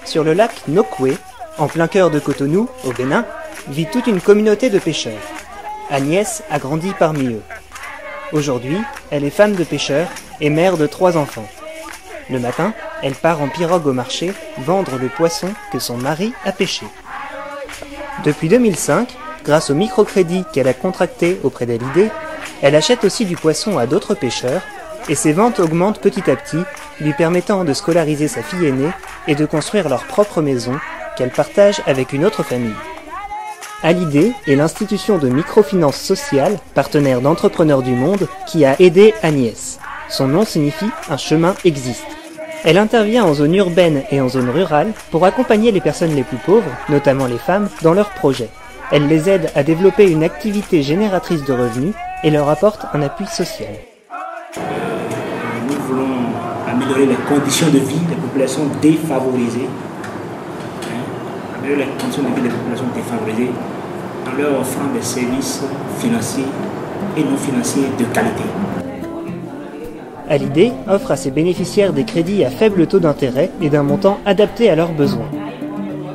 Sur le lac Nokwe, en plein cœur de Cotonou, au Bénin, vit toute une communauté de pêcheurs. Agnès a grandi parmi eux. Aujourd'hui, elle est femme de pêcheur et mère de 3 enfants. Le matin, elle part en pirogue au marché vendre le poisson que son mari a pêché. Depuis 2005, grâce au microcrédit qu'elle a contracté auprès d'Hallyday, elle achète aussi du poisson à d'autres pêcheurs et ses ventes augmentent petit à petit, lui permettant de scolariser sa fille aînée et de construire leur propre maison qu'elle partage avec une autre famille. Hallyday est l'institution de microfinance sociale, partenaire d'entrepreneurs du monde, qui a aidé Agnès. Son nom signifie « un chemin existe ». Elle intervient en zone urbaine et en zone rurale pour accompagner les personnes les plus pauvres, notamment les femmes, dans leurs projets. Elle les aide à développer une activité génératrice de revenus et leur apporte un appui social. Nous voulons améliorer les conditions de vie des populations défavorisées. Améliorer les conditions de vie des populations défavorisées en leur offrant des services financiers et non financiers de qualité. Hallyday offre à ses bénéficiaires des crédits à faible taux d'intérêt et d'un montant adapté à leurs besoins.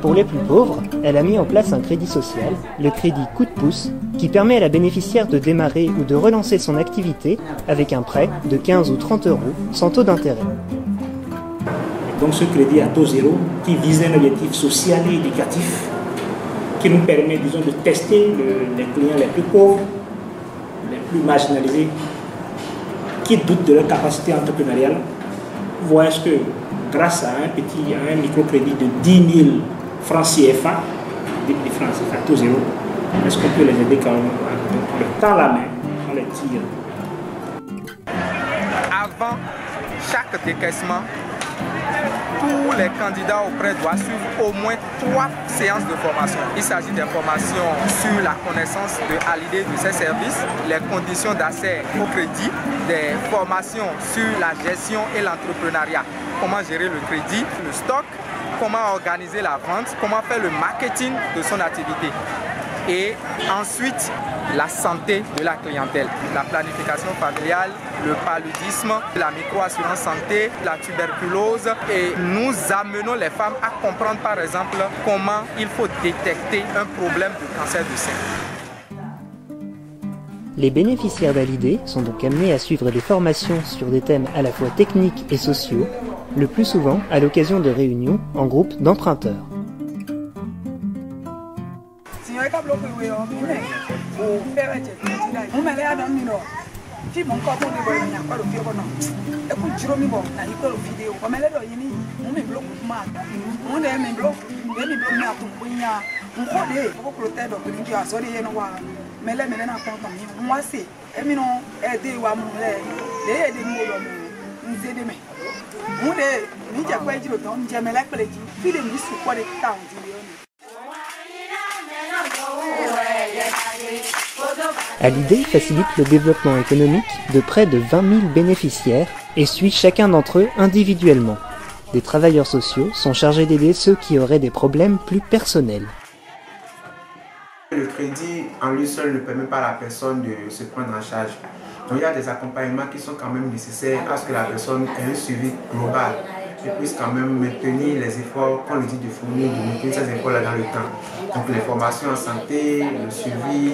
Pour les plus pauvres, elle a mis en place un crédit social, le crédit coup de pouce, qui permet à la bénéficiaire de démarrer ou de relancer son activité avec un prêt de 15 ou 30 € sans taux d'intérêt. Donc ce crédit à taux zéro qui vise un objectif social et éducatif qui nous permet, disons, de tester les clients les plus pauvres, les plus marginalisés, qui doutent de leur capacité entrepreneuriale, voir est-ce que grâce à un microcrédit de 10 000 francs CFA, 10 000 francs CFA taux zéro, est-ce qu'on peut les aider quand on leur tend la main, on les tire. Avant chaque décaissement, tous les candidats au prêt doivent suivre au moins 3 séances de formation. Il s'agit d'informations sur la connaissance de Hallyday, de ses services, les conditions d'accès au crédit, des formations sur la gestion et l'entrepreneuriat, comment gérer le crédit, le stock, comment organiser la vente, comment faire le marketing de son activité. Et ensuite, la santé de la clientèle, la planification familiale, le paludisme, la microassurance santé, la tuberculose. Et nous amenons les femmes à comprendre par exemple comment il faut détecter un problème de cancer du sein. Les bénéficiaires d'Hallyday sont donc amenés à suivre des formations sur des thèmes à la fois techniques et sociaux, le plus souvent à l'occasion de réunions en groupe d'emprunteurs. Hallyday facilite le développement économique de près de 20 000 bénéficiaires et suit chacun d'entre eux individuellement. Des travailleurs sociaux sont chargés d'aider ceux qui auraient des problèmes plus personnels. Le crédit en lui seul ne permet pas à la personne de se prendre en charge. Donc il y a des accompagnements qui sont quand même nécessaires à ce que la personne ait un suivi global et puisse quand même maintenir les efforts qu'on lui dit de fournir, de maintenir ces efforts-là dans le temps. Donc les formations en santé, le suivi,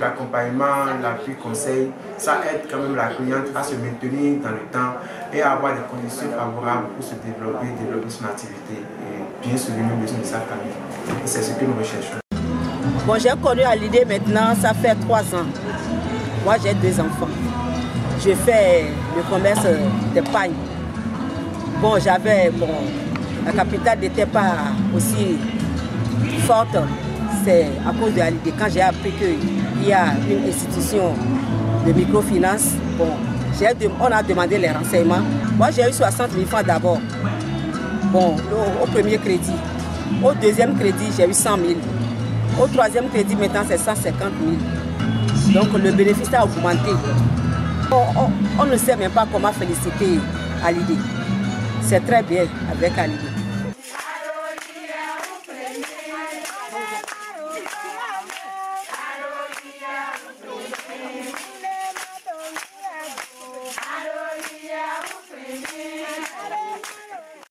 l'accompagnement, l'appui conseil, ça aide quand même la cliente à se maintenir dans le temps et à avoir des conditions favorables pour se développer son activité et bien soutenir les besoins de sa famille. Et c'est ce que nous recherchons. Bon, j'ai connu Hallyday maintenant, ça fait 3 ans. Moi, j'ai 2 enfants. Je fais le commerce d'épargne. Bon, la capitale n'était pas aussi forte. C'est à cause de Hallyday. Quand j'ai appris qu'il y a une institution de microfinance, bon, on a demandé les renseignements. Moi, j'ai eu 60 000 francs d'abord. Bon, au premier crédit. Au deuxième crédit, j'ai eu 100 000. Au troisième crédit, maintenant, c'est 150 000. Donc, le bénéfice a augmenté. On ne sait même pas comment féliciter Hallyday. C'est très bien avec Hallyday.